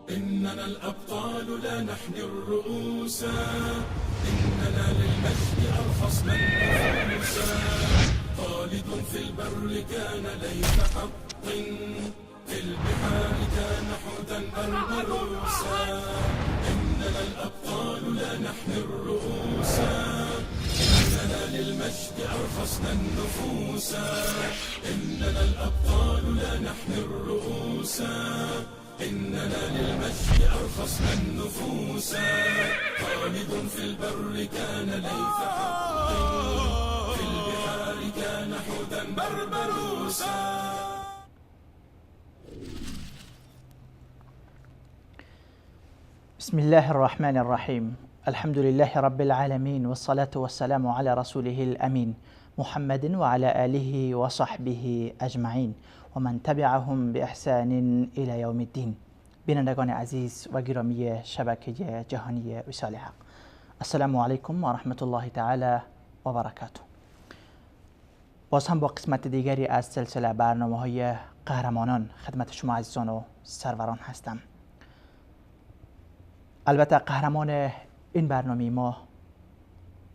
إننا الأبطال لا نحني الرؤوس، إننا للمجد أرخصنا النفوس. خالد في البر كان ليث حق، في البحار كان حوتا بربروسا. إننا الأبطال لا نحني الرؤوس، إننا للمجد أرخصنا النفوس. إننا الأبطال لا نحني الرؤوس، إننا للمجد أرخصنا النفوس. خالد في البر كان ليث حق، في البحار كان حوتا بربروسا. بسم الله الرحمن الرحيم. الحمد لله رب العالمين، والصلاة والسلام على رسوله الأمين محمد وعلى آله وصحبه أجمعین و من تبعهم بإحسان إلى يوم الدین. بینندگان عزیز و گرامی شبکه جهانی وصال حق، السلام علیکم و رحمت الله تعالی و برکاته. باز هم با قسمت دیگری از سلسله برنامه‌های قهرمانان خدمت شما عزیزان و سروران هستم. البته قهرمان این برنامه ما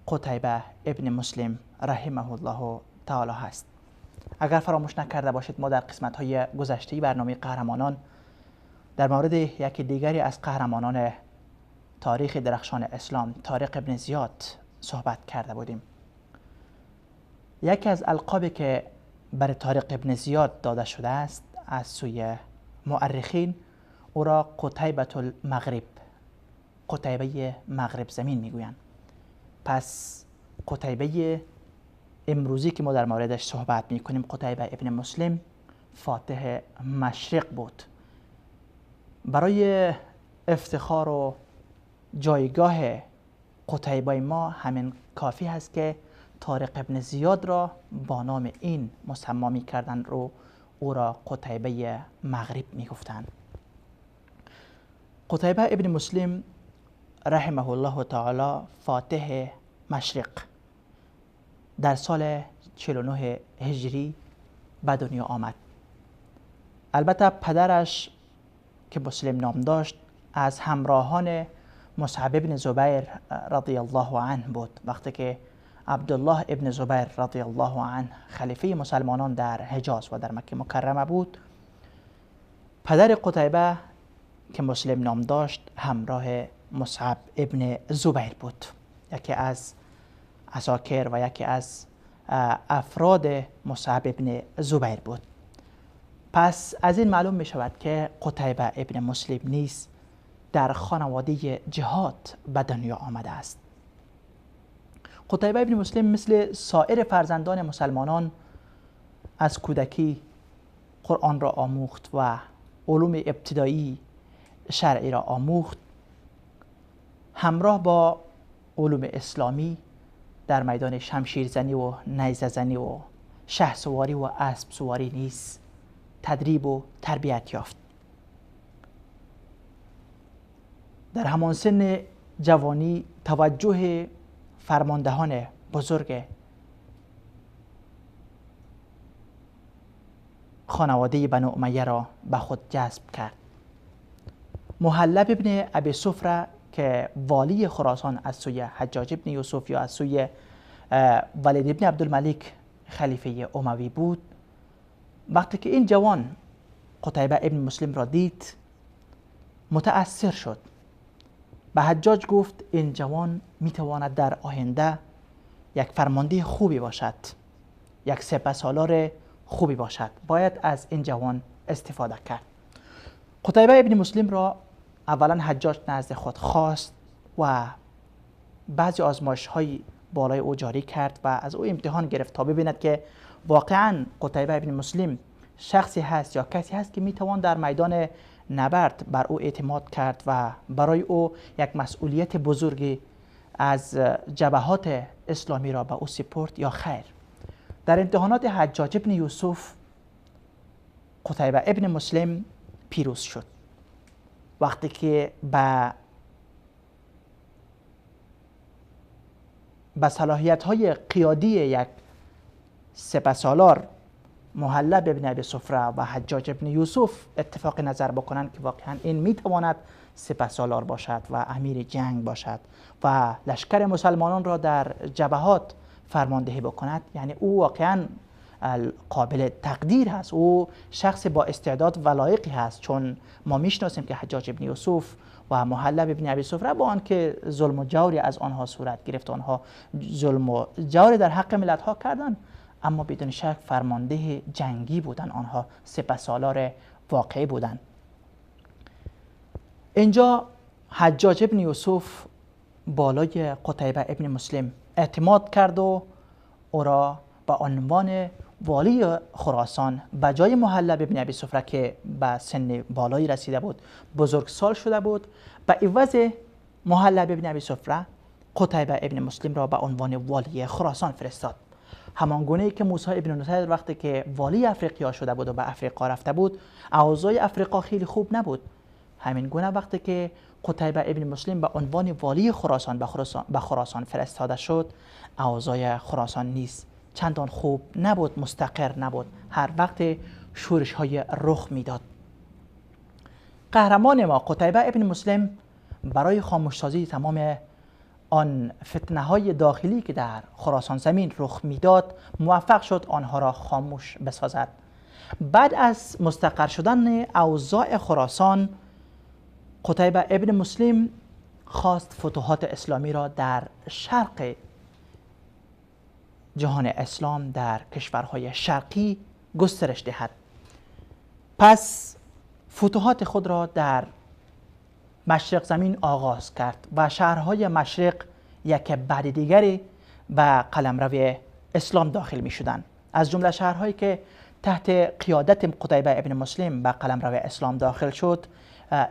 قتیبه ابن مسلم رحمه الله تعالی هست. اگر فراموش نکرده باشید ما در قسمت‌های گذشته برنامه قهرمانان در مورد یکی دیگری از قهرمانان تاریخ درخشان اسلام، طارق ابن زیاد صحبت کرده بودیم. یکی از القابی که بر طارق ابن زیاد داده شده است از سوی مورخین او را قتیبة المغرب، قتیبه مغرب زمین میگویند. پس قتیبه امروزی که ما در موردش صحبت میکنیم، قتیبه ابن مسلم، فاتح مشرق بود. برای افتخار و جایگاه قتیبه ما همین کافی هست که طارق ابن زیاد را با نام این مسمی میکردن رو او را قتیبه مغرب میگفتند. قتیبه ابن مسلم رحمه الله تعالی فاتح مشرق در سال 49 هجری به دنیا آمد. البته پدرش که مسلم نام داشت از همراهان مصعب ابن زبیر رضی الله عنه بود. وقتی که عبدالله ابن زبیر رضی الله عنه خلیفه مسلمانان در حجاز و در مکه مکرمه بود، پدر قتیبه که مسلم نام داشت همراه مصعب ابن زبیر بود، یکی از عساکر و یکی از افراد مصعب ابن زبیر بود. پس از این معلوم می شود که قتیبه ابن مسلم نیز در خانواده جهاد به دنیا آمده است. قتیبه ابن مسلم مثل سایر فرزندان مسلمانان از کودکی قرآن را آموخت و علوم ابتدایی شرعی را آموخت. همراه با علوم اسلامی در میدان شمشیرزنی و نیزه زنی و شهسواری و اسب سواری نیز تدریب و تربیت یافت. در همان سن جوانی توجه فرماندهان بزرگ خانواده بنو امیه را به خود جذب کرد. محلب ابن ابی صفره که والی خراسان از سوی حجاج ابن یوسف یا از سوی ولید ابن عبدالملک خلیفه اموی بود، وقتی که این جوان قتیبه ابن مسلم را دید متأثر شد. به حجاج گفت این جوان میتواند در آینده یک فرمانده خوبی باشد، یک سپهسالار خوبی باشد، باید از این جوان استفاده کرد. قتیبه ابن مسلم را اولا حجاج نزد خود خواست و بعضی آزمایش‌های بالای او جاری کرد و از او امتحان گرفت تا ببیند که واقعاً قتیبه ابن مسلم شخصی هست یا کسی هست که میتوان در میدان نبرد بر او اعتماد کرد و برای او یک مسئولیت بزرگی از جبهات اسلامی را به او سپرد یا خیر. در امتحانات حجاج ابن یوسف قتیبه ابن مسلم پیروز شد. وقتی که به صلاحیت‌های قیادی یک سپهسالار محلب ابن ابی صفره و حجاج ابن یوسف اتفاق نظر بکنند که واقعا این میتواند سپهسالار باشد و امیر جنگ باشد و لشکر مسلمانان را در جبهات فرماندهی بکند، یعنی او واقعا قابل تقدیر هست، او شخص با استعداد و لایقی هست، چون ما میشناسیم که حجاج ابن یوسف و محلب ابن ابی صفره با آنکه ظلم و جوری از آنها صورت گرفت، آنها ظلم و جوری در حق ملت ها کردند، اما بدون شک فرمانده جنگی بودند، آنها سپهسالار واقعی بودند. اینجا حجاج ابن یوسف بالای قتیبه ابن مسلم اعتماد کرد و او را به عنوان والی خراسان به جای محلب ابن ابی صفره که به سن بالایی رسیده بود، بزرگسال شده بود، به عوض محلب ابن ابی صفره قتیبه ابن مسلم را به عنوان والی خراسان فرستاد. همان گونه‌ای که موسی ابن نصیر وقتی که والی افریقا شده بود و به افریقا رفته بود، اوضاع افریقا خیلی خوب نبود. همین گونه وقتی که قتیبه ابن مسلم به عنوان والی خراسان به خراسان فرستاده شد، اوضاع خراسان نیز چندان خوب نبود، مستقر نبود، هر وقت شورش های رخ میداد. قهرمان ما قتیبه ابن مسلم برای خاموشسازی تمام آن فتنه های داخلی که در خراسان زمین رخ میداد موفق شد آنها را خاموش بسازد. بعد از مستقر شدن اوضاع خراسان، قتیبه ابن مسلم خواست فتوحات اسلامی را در شرق جهان اسلام در کشورهای شرقی گسترش دهد. پس فتوحات خود را در مشرق زمین آغاز کرد و شهرهای مشرق یک بعد دیگری به قلمرو اسلام داخل می شدند. از جمله شهرهایی که تحت قیادت قتیبه ابن مسلم به قلمرو اسلام داخل شد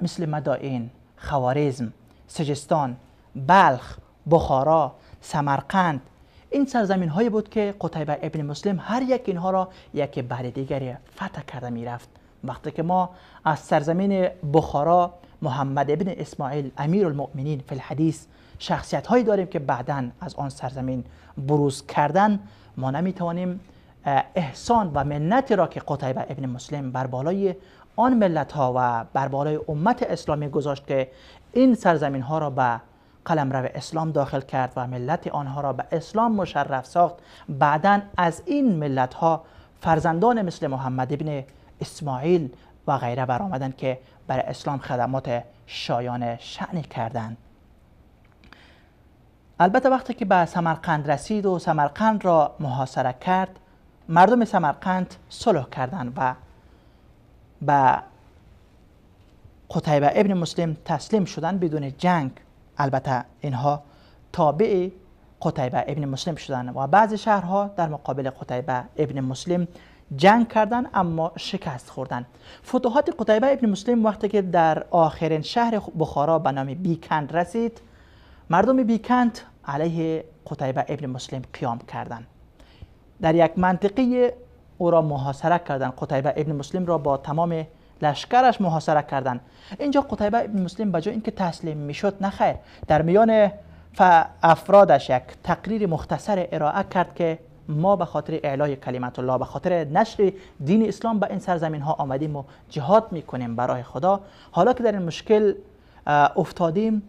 مثل مدائن، خوارزم، سجستان، بلخ، بخارا، سمرقند، این سرزمین هایی بود که قتیبه ابن مسلم هر یک اینها را یک بعد دیگری فتح کرده می رفت. وقتی که ما از سرزمین بخارا محمد ابن اسماعیل امیر المؤمنین فی الحدیث شخصیت هایی داریم که بعداً از آن سرزمین بروز کردن، ما نمی توانیم احسان و منت را که قتیبه ابن مسلم بر بالای آن ملت ها و بر بالای امت اسلامی گذاشت که این سرزمین ها را به قلمرو اسلام داخل کرد و ملت آنها را به اسلام مشرف ساخت، بعداً از این ملت ها فرزندان مثل محمد ابن اسماعیل و غیره برآمدند که برای اسلام خدمات شایان شأنی کردند. البته وقتی که به سمرقند رسید و سمرقند را محاصره کرد، مردم سمرقند صلح کردند و به قتیبه ابن مسلم تسلیم شدند بدون جنگ. البته اینها تابع قتیبه ابن مسلم شدند و بعضی شهرها در مقابل قتیبه ابن مسلم جنگ کردند اما شکست خوردند. فتوحات قتیبه ابن مسلم وقتی که در آخرین شهر بخارا به نام بیکند رسید، مردم بیکند علیه قتیبه ابن مسلم قیام کردند. در یک منطقه او را محاصره کردند، قتیبه ابن مسلم را با تمام لشکرش محاصره کردند. اینجا قتیبه ابن مسلم به جای اینکه تسلیم میشد، نخیر، در میان افرادش یک تقریر مختصر ارائه کرد که ما به خاطر اعلای کلمت الله، به خاطر نشر دین اسلام به این سرزمین ها آمدیم و جهاد میکنیم برای خدا. حالا که در این مشکل افتادیم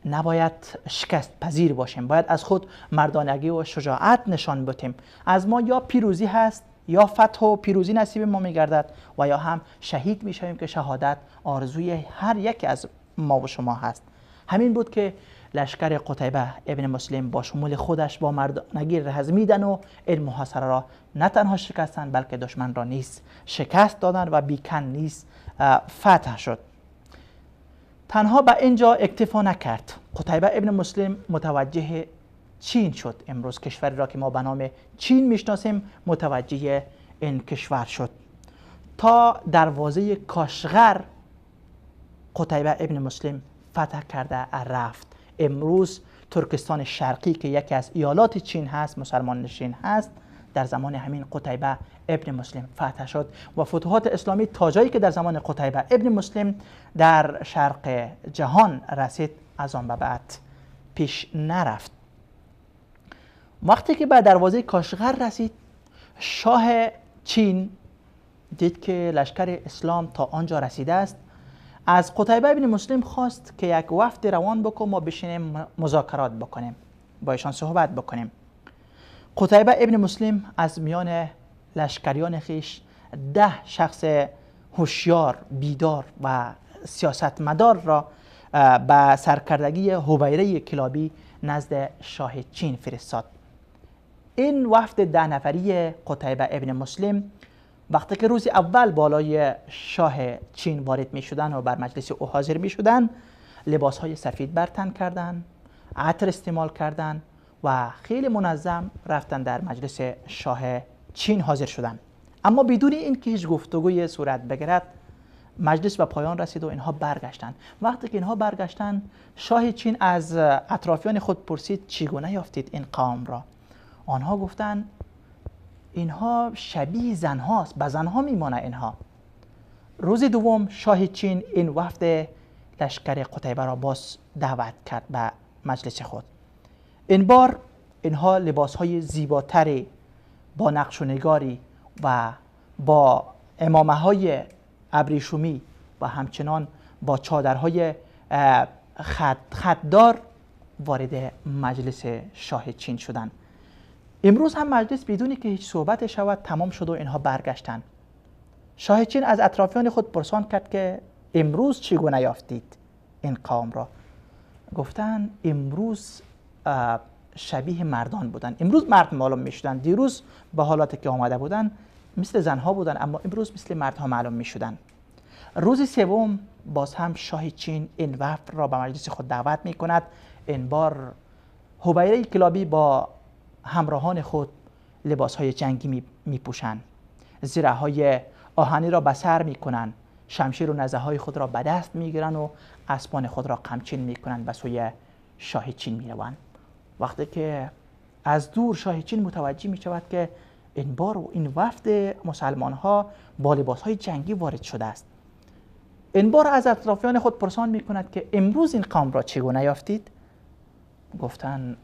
نباید شکست پذیر باشیم، باید از خود مردانگی و شجاعت نشان بدیم. از ما یا پیروزی هست، یا فتح و پیروزی نصیب ما میگردد و یا هم شهید میشویم که شهادت آرزوی هر یک از ما و شما هست. همین بود که لشکر قتیبه ابن مسلم با شمول خودش با مردانگی رزمیدن و این محاصره را نه تنها شکستند بلکه دشمن را نیز شکست دادند و بیکند نیز فتح شد. تنها به اینجا اکتفا نکرد، قتیبه ابن مسلم متوجه چین شد. امروز کشوری را که ما به نام چین میشناسیم متوجه این کشور شد. تا دروازه کاشغر قتیبه ابن مسلم فتح کرده رفت. امروز ترکستان شرقی که یکی از ایالات چین هست، مسلمان نشین هست، در زمان همین قتیبه ابن مسلم فتح شد و فتوحات اسلامی تا جایی که در زمان قتیبه ابن مسلم در شرق جهان رسید از آن به بعد پیش نرفت. وقتی که به دروازه کاشغر رسید، شاه چین دید که لشکر اسلام تا آنجا رسیده است. از قتیبه ابن مسلم خواست که یک وفد روان بکن ما بشینیم مذاکرات بکنیم، با ایشان صحبت بکنیم. قتیبه ابن مسلم از میان لشکریان خیش 10 شخص هوشیار، بیدار و سیاستمدار را به سرکردگی هویره کلابی نزد شاه چین فرستاد. این وفد 10 نفری قتیبه ابن مسلم وقتی که روز اول بالای شاه چین وارد می شدن و بر مجلس او حاضر می شدن، لباس های سفید بر تن کردن، عطر استعمال کردن و خیلی منظم رفتن در مجلس شاه چین حاضر شدن. اما بدون اینکه هیچ گفتگوی صورت بگیرد مجلس به پایان رسید و اینها برگشتند. وقتی که اینها برگشتند شاه چین از اطرافیان خود پرسید چگونه یافتید این قوم را؟ آنها گفتند اینها شبیه زنهاست، به زنها میمانه اینها. روز دوم شاه چین این وفد لشکر قتیبه را باز دعوت کرد به مجلس خود. این بار اینها لباسهای زیباتری با نقش و نگاری و با عمامه های ابریشمی و همچنان با چادرهای خطدار وارد مجلس شاه چین شدند. امروز هم مجلس بدونی که هیچ صحبت شود تمام شد و اینها برگشتند. شاه چین از اطرافیان خود پرسان کرد که امروز چگونه یافتید این قوم را؟ گفتن امروز شبیه مردان بودن، امروز مرد معلوم می شدن. دیروز به حالاتی که آمده بودن مثل زنها بودن، اما امروز مثل مردها معلوم می شدن. روز سوم باز هم شاه چین این وفد را به مجلس خود دعوت می کند. این بار هویره کلابی با همراهان خود لباس های جنگی می پوشند، زره های آهنی را به سر می کنند، شمشیر و نزه های خود را به دست می گیرند و اسبان خود را قمچین می کنند و سوی شاه چین می روند. وقتی که از دور شاه چین متوجه می شود که این بار و این وفد مسلمان ها با لباس های جنگی وارد شده است، این بار از اطرافیان خود پرسان می کند که امروز این قوم را چگونه یافتید؟ گفتند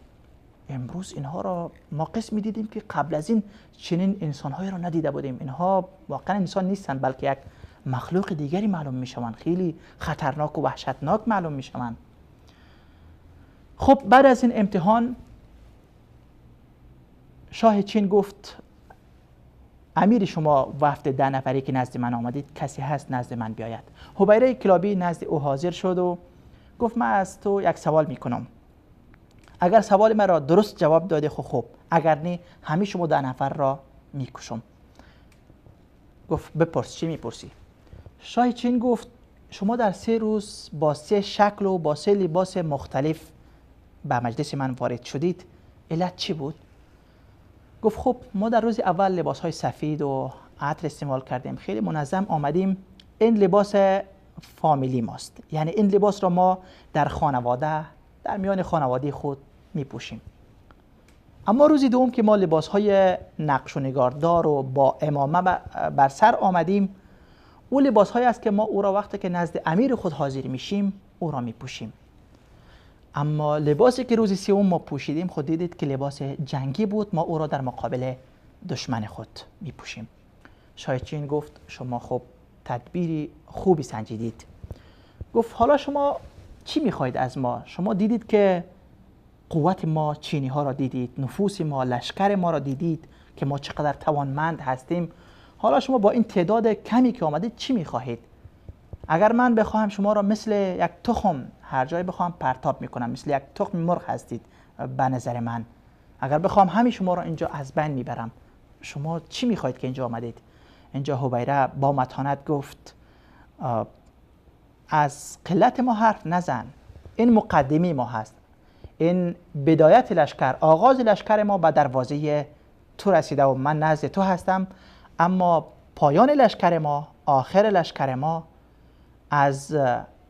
امروز اینها را ما قسمی دیدیم که قبل از این چنین انسانهایی را ندیده بودیم. اینها واقعا انسان نیستند بلکه یک مخلوق دیگری معلوم می شوند، خیلی خطرناک و وحشتناک معلوم می شوند. خب بعد از این امتحان شاه چین گفت امیر شما وفد 10 نفری که نزد من آمدید کسی هست نزد من بیاید. هویره کلابی نزد او حاضر شد و گفت من از تو یک سوال میکنم، اگر سوال من را درست جواب داده خوب، اگر نه همه شما 10 نفر را میکشم. گفت بپرس چی میپرسی؟ شاه چین گفت شما در 3 روز با 3 شکل و با 3 لباس مختلف به مجلس من وارد شدید، علت چی بود؟ گفت خب ما در روز اول لباس های سفید و عطر استعمال کردیم، خیلی منظم آمدیم. این لباس فامیلی ماست، یعنی این لباس را ما در خانواده در میان خانواده خود می پوشیم. اما روز دوم که ما لباس های نقش و نگاردار و با عمامه بر سر آمدیم، او لباس هایی است که ما او را وقتی که نزد امیر خود حاضر میشیم او را می پوشیم. اما لباسی که روز سوم ما پوشیدیم خود دیدید که لباس جنگی بود، ما او را در مقابل دشمن خود می پوشیم. شاه چین گفت شما خب تدبیری خوبی سنجیدید. گفت حالا شما چی میخواهید از ما؟ شما دیدید که قوت ما چینی ها را دیدید، نفوس ما، لشکر ما را دیدید که ما چقدر توانمند هستیم. حالا شما با این تعداد کمی که آمدید چی میخواهید؟ اگر من بخواهم شما را مثل یک تخم هر جای بخواهم پرتاب میکنم، مثل یک تخم مرغ هستید به نظر من. اگر بخواهم همه شما را اینجا از بین میبرم. شما چی میخواهید که اینجا آمدید؟ اینجا هویره با متانت گفت از قلت ما حرف نزن، این مقدمی ما هست، این بدایت لشکر، آغاز لشکر ما به دروازه تو رسیده و من نزد تو هستم، اما پایان لشکر ما، آخر لشکر ما از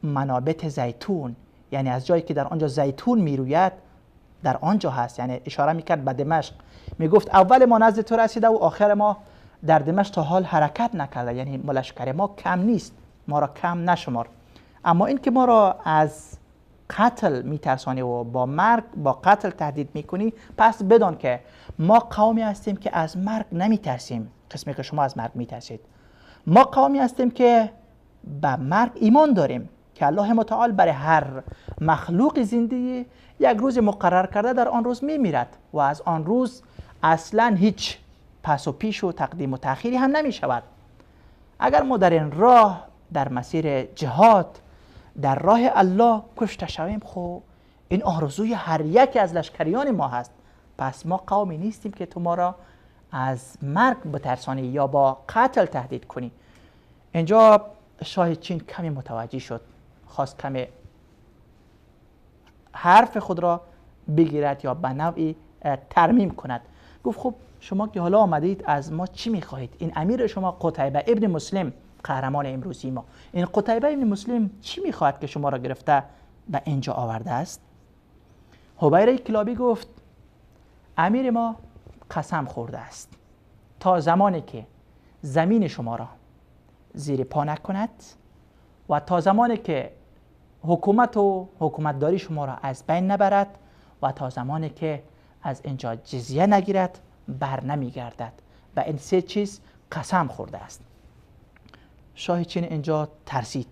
منابت زیتون، یعنی از جایی که در آنجا زیتون میروید در آنجا هست. یعنی اشاره میکرد به دمشق، میگفت اول ما نزد تو رسیده و آخر ما در دمشق تا حال حرکت نکرده، یعنی لشکر ما کم نیست، ما را کم نشمار. اما این که ما را از قتل میترسانی و با مرگ با قتل تهدید میکنی، پس بدان که ما قومی هستیم که از مرگ نمیترسیم، قسمی که شما از مرگ میترسید. ما قومی هستیم که به مرگ ایمان داریم که الله متعال برای هر مخلوق زنده یک روز مقرر کرده، در آن روز میمیرد و از آن روز اصلا هیچ پس و پیش و تقدیم و تأخیری هم نمی شود. اگر ما در این راه، در مسیر جهاد، در راه الله کشته شویم، خب این آرزوی هر یک از لشکریان ما هست. پس ما قومی نیستیم که تو ما را از مرگ بترسانی یا با قتل تهدید کنی. اینجا شاه چین کمی متوجه شد، خواست کمی حرف خود را بگیرد یا به نوعی ترمیم کند. گفت خب شما که حالا آمدید از ما چی میخواهید؟ این امیر شما قتیبه ابن مسلم، قهرمان امروزی ما، این قتیبه ابن مسلم چی میخواهد که شما را گرفته به اینجا آورده است؟ حبیره کلابی گفت امیر ما قسم خورده است تا زمانی که زمین شما را زیر پا نکند و تا زمانی که حکومت و حکومتداری شما را از بین نبرد و تا زمانی که از اینجا جزیه نگیرد بر نمیگردد. به این سه چیز قسم خورده است. شاه چین اینجا ترسید،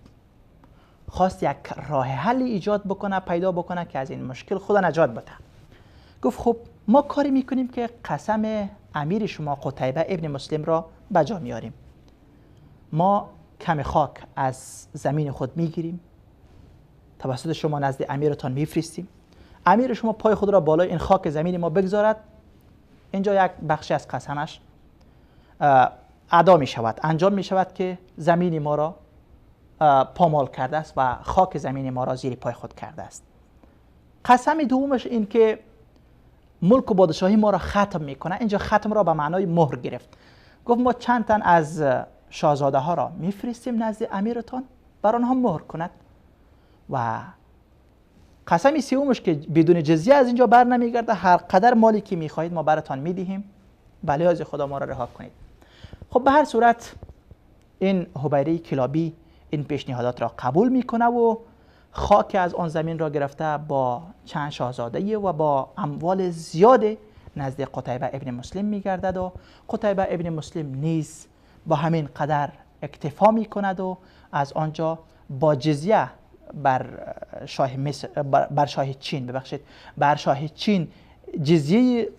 خواست یک راه حل ایجاد بکنه، پیدا بکنه که از این مشکل خدا نجات بده. گفت خب ما کاری میکنیم که قسم امیر شما قتیبه ابن مسلم را بجا میاریم. ما کم خاک از زمین خود میگیریم، توسط شما نزد امیرتان میفرستیم، امیر شما پای خود را بالای این خاک زمین ما بگذارد، اینجا یک بخشی از قسمش ادا می شود، انجام می شود که زمین ما را پامال کرده است و خاک زمین ما را زیر پای خود کرده است. قسم دومش این که ملک و پادشاهی ما را ختم میکنه. اینجا ختم را به معنای مهر گرفت. گفت ما چند تن از شاهزاده ها را میفرستیم نزد امیرتان بر آنها مهر کند و قسم سومش که بدون جزیه از اینجا بر نمیگرده، هر قدر مالی که میخواهید ما براتان میدهیم، بله از خدا ما را رها کنید. خب به هر صورت این حبیره کلابی این پیشنهادات را قبول میکنه و خاک از آن زمین را گرفته با چند شاهزاده و با اموال زیاد نزد قتیبه ابن مسلم میگردد و قتیبه ابن مسلم نیز با همین قدر اکتفا میکند و از آنجا با جزیه بر شاه چین جزیه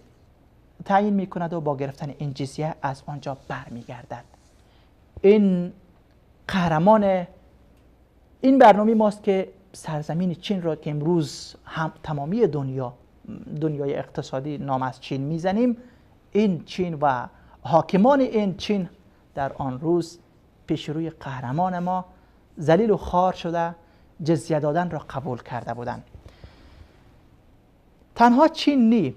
تعیین میکند و با گرفتن این جزیه از آنجا برمیگردد. این قهرمان این برنامه ماست که سرزمین چین را که امروز هم تمامی دنیای اقتصادی نام از چین میزنیم، این چین و حاکمان این چین در آن روز پیش روی قهرمان ما ذلیل و خوار شده جزیه دادن را قبول کرده بودند. تنها چین نی،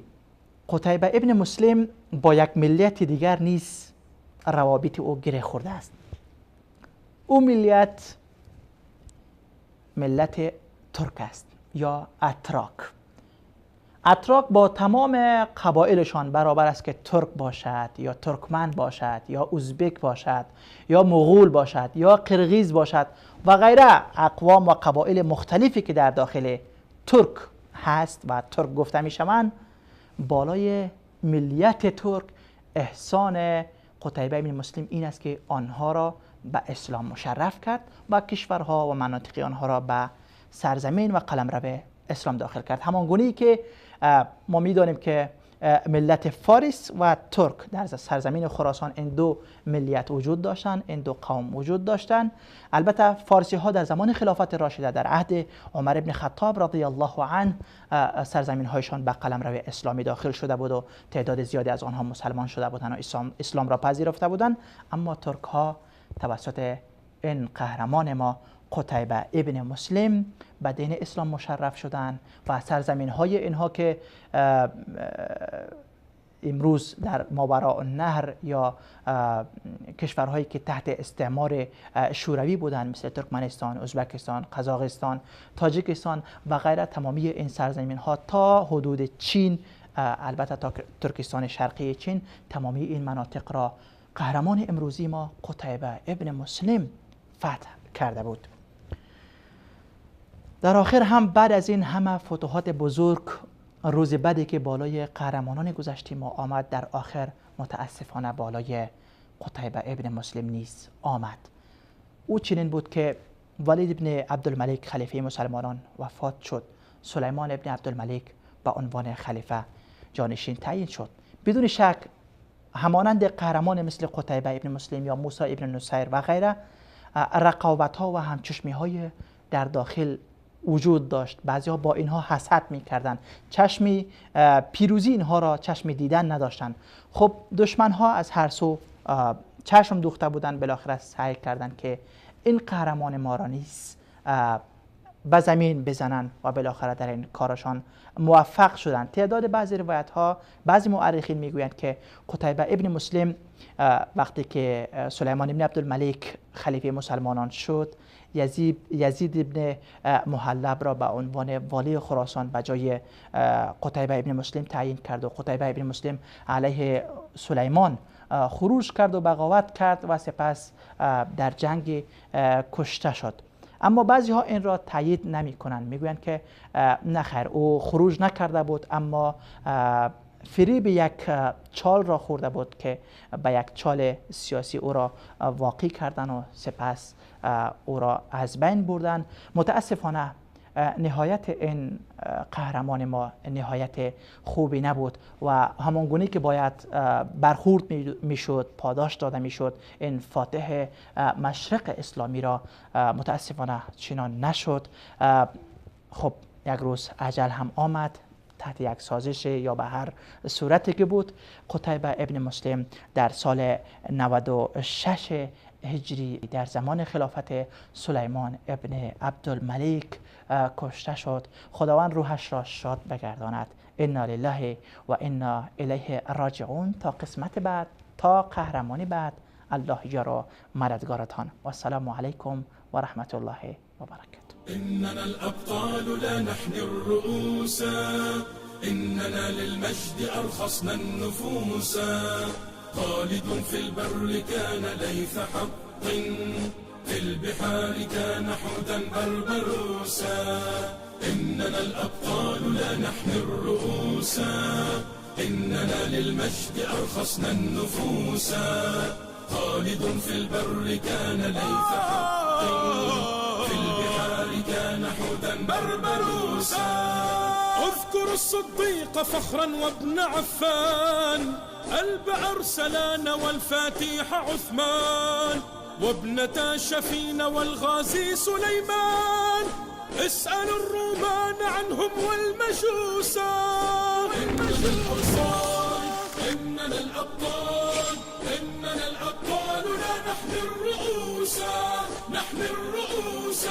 قتیبه ابن مسلم با یک ملیت دیگر نیز روابط او گره خورده است. او ملت ترک است یا اتراک. اتراک با تمام قبایلشان برابر است که ترک باشد یا ترکمن باشد یا ازبک باشد یا مغول باشد یا قرغیز باشد و غیره اقوام و قبایل مختلفی که در داخل ترک هست و ترک گفته می شوند. بالای ملیت ترک احسان قتیبه ابن مسلم این است که آنها را به اسلام مشرف کرد و کشورها و مناطق آنها را به سرزمین و قلمرو اسلام داخل کرد. همان گونه‌ای که ما می‌دانیم که ملت فارس و ترک در سرزمین خراسان این دو ملیت وجود داشتند، این دو قوم وجود داشتند. البته فارسی ها در زمان خلافت راشده در عهد عمر ابن خطاب رضی الله عنه سرزمین هایشان به قلمرو اسلامی داخل شده بود و تعداد زیادی از آنها مسلمان شده بودند و اسلام را پذیرفته بودند. اما ترک ها توسط این قهرمان ما قتیبه ابن مسلم به دین اسلام مشرف شدند و سرزمین های اینها که امروز در ماوراء النهر یا کشورهایی که تحت استعمار شوروی بودند مثل ترکمنستان، ازبکستان، قزاقستان، تاجیکستان و غیره، تمامی این سرزمین ها تا حدود چین، البته تا ترکستان شرقی چین، تمامی این مناطق را قهرمان امروزی ما قتیبه ابن مسلم فتح کرده بود. در آخر هم بعد از این همه فتوحات بزرگ، روز بعدی که بالای قهرمانان گذشته ما آمد، در آخر متاسفانه بالای قتیبه ابن مسلم نیز آمد. او چنین بود که ولید ابن عبدالملک خلیفه مسلمانان وفات شد. سلیمان ابن عبدالملک به عنوان خلیفه جانشین تعیین شد. بدون شک همانند قهرمان مثل قتیبه ابن مسلم یا موسی ابن نصیر و غیره، رقابت ها و همچشمی های در داخل وجود داشت. بعضی ها با اینها حسد میکردن، چشمی پیروزی اینها را چشمی دیدن نداشتند. خب دشمن ها از هر سو چشم دوخته بودند، بالاخره سعی کردند که این قهرمان ما را نیز به زمین بزنن و بالاخره در این کارشان موفق شدند. تعداد بعضی روایت ها، بعضی مورخین میگویند که قتیبه ابن مسلم وقتی که سلیمان ابن عبدالملک خلیفه مسلمانان شد، یزید ابن محلب را به عنوان والی خراسان به جای قتیبه ابن مسلم تعیین کرد و قتیبه ابن مسلم علیه سلیمان خروج کرد و بغاوت کرد و سپس در جنگ کشته شد. اما بعضی ها این را تایید نمی کنند، میگویند که نخیر، او خروج نکرده بود، اما فریب یک چال را خورده بود که به یک چال سیاسی او را واقع کردن و سپس او را از بین بردن. متاسفانه نهایت این قهرمان ما نهایت خوبی نبود و همانگونه که باید برخورد میشد، پاداش داده میشد، این فاتح مشرق اسلامی را متاسفانه چنان نشد. خب یک روز اجل هم آمد، تحت یک سازش یا به هر صورتی که بود، قتیبه ابن مسلم در سال 96 هجری در زمان خلافت سلیمان ابن عبدالملک کشته شد. خداوند روحش را شاد بگرداند. انا لله و انا الیه راجعون. تا قسمت بعد، تا قهرمانی بعد، الله یارا مددگارتان. و السلام علیکم و رحمت الله و برکاته. إننا الأبطال لا نحني الرؤوس، إننا للمجد أرخصنا النفوس. خالد في البر كان ليث حق، في البحار كان حوتا بربروسا. إننا الأبطال لا نحني الرؤوس، إننا للمجد أرخصنا النفوس. خالد في البر كان ليث حق، في البحار كان حوتا بربروسا. اذكر الصديق فخرا وابن عفان، الب أرسلان والفاتيح عثمان، وابنتا شفين والغازي سليمان. اسأل الرومان عنهم والمجوسا. إننا الأبطال، إننا الأبطال، إننا الأبطال لا نحمي الرؤوس، نحمي الرؤوس.